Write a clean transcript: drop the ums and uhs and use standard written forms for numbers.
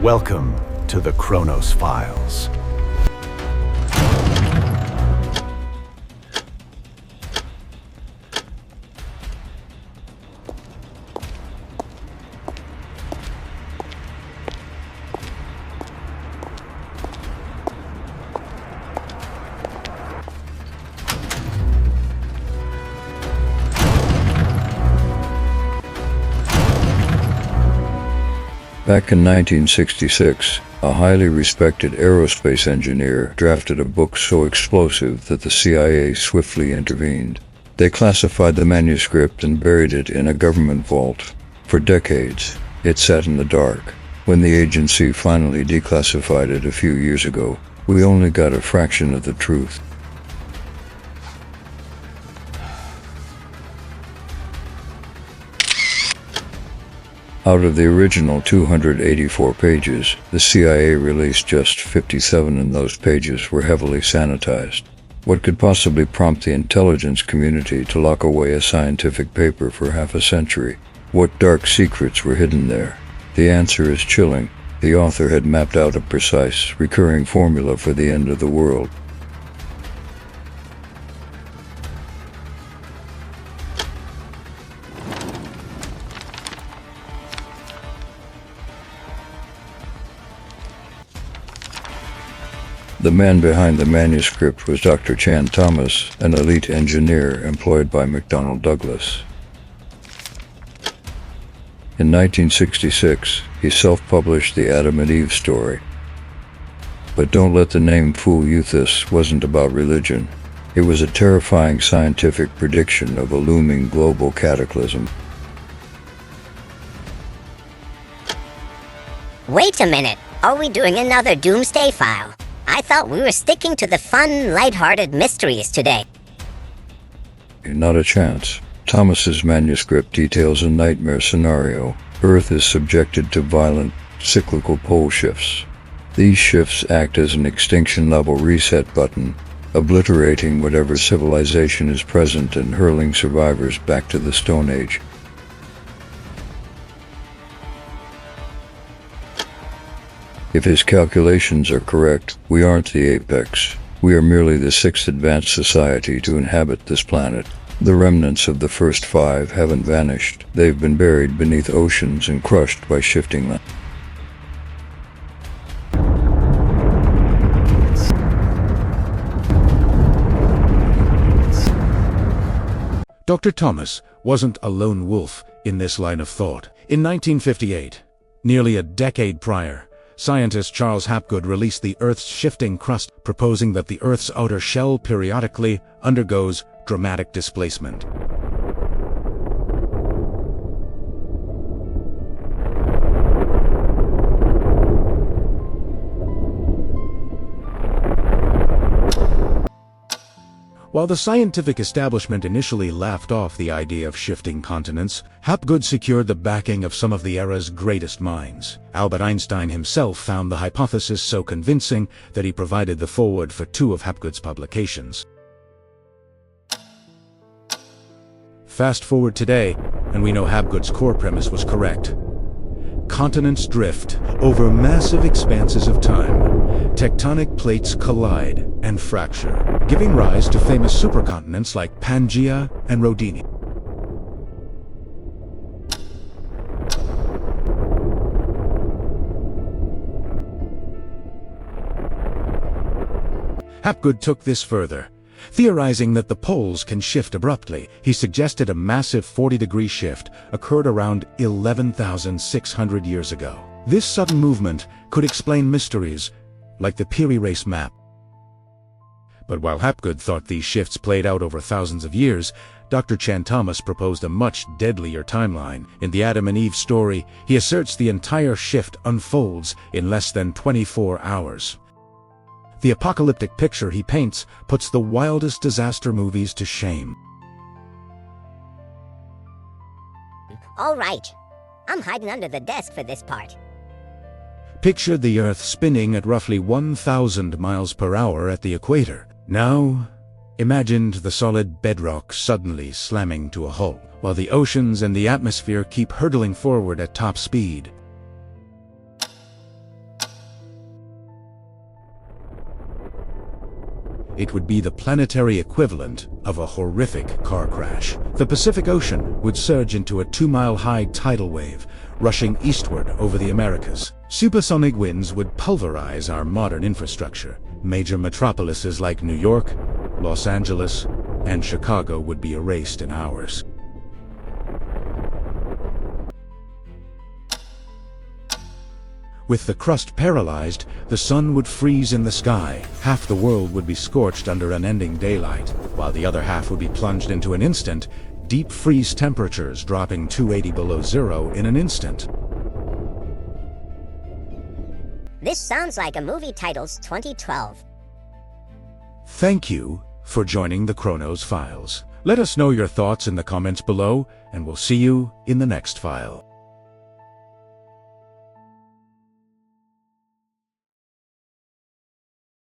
Welcome to the Chronos Files. Back in 1966, a highly respected aerospace engineer drafted a book so explosive that the CIA swiftly intervened. They classified the manuscript and buried it in a government vault. For decades, it sat in the dark. When the agency finally declassified it a few years ago, we only got a fraction of the truth. Out of the original 284 pages, the CIA released just 57, and those pages were heavily sanitized. What could possibly prompt the intelligence community to lock away a scientific paper for half a century? What dark secrets were hidden there? The answer is chilling. The author had mapped out a precise, recurring formula for the end of the world. The man behind the manuscript was Dr. Chan Thomas, an elite engineer employed by McDonnell Douglas. In 1966, he self-published the Adam and Eve story. But don't let the name fool you, this wasn't about religion. It was a terrifying scientific prediction of a looming global cataclysm. Wait a minute, are we doing another doomsday file? I thought we were sticking to the fun, lighthearted mysteries today. Not a chance. Thomas's manuscript details a nightmare scenario. Earth is subjected to violent, cyclical pole shifts. These shifts act as an extinction-level reset button, obliterating whatever civilization is present and hurling survivors back to the Stone Age. If his calculations are correct, we aren't the apex. We are merely the sixth advanced society to inhabit this planet. The remnants of the first five haven't vanished. They've been buried beneath oceans and crushed by shifting land. Dr. Thomas wasn't a lone wolf in this line of thought. In 1958, nearly a decade prior, scientist Charles Hapgood released The Earth's Shifting Crust, proposing that the Earth's outer shell periodically undergoes dramatic displacement. While the scientific establishment initially laughed off the idea of shifting continents, Hapgood secured the backing of some of the era's greatest minds. Albert Einstein himself found the hypothesis so convincing that he provided the foreword for two of Hapgood's publications. Fast forward today, and we know Hapgood's core premise was correct. Continents drift over massive expanses of time. Tectonic plates collide and fracture, giving rise to famous supercontinents like Pangaea and Rodinia. Hapgood took this further. Theorizing that the poles can shift abruptly, he suggested a massive 40-degree shift occurred around 11,600 years ago. This sudden movement could explain mysteries like the Piri Reis map. But while Hapgood thought these shifts played out over thousands of years, Dr. Chan Thomas proposed a much deadlier timeline. In the Adam and Eve story, he asserts the entire shift unfolds in less than 24 hours. The apocalyptic picture he paints puts the wildest disaster movies to shame. All right, I'm hiding under the desk for this part. Picture the Earth spinning at roughly 1,000 miles per hour at the equator. Now, imagine the solid bedrock suddenly slamming to a halt, while the oceans and the atmosphere keep hurtling forward at top speed. It would be the planetary equivalent of a horrific car crash. The Pacific Ocean would surge into a 2-mile-high tidal wave, rushing eastward over the Americas. Supersonic winds would pulverize our modern infrastructure. Major metropolises like New York, Los Angeles, and Chicago would be erased in hours. With the crust paralyzed, the sun would freeze in the sky. Half the world would be scorched under unending daylight, while the other half would be plunged into an instant, deep freeze temperatures dropping 280 below zero in an instant. This sounds like a movie titled 2012. Thank you for joining the Chronos Files. Let us know your thoughts in the comments below, and we'll see you in the next file.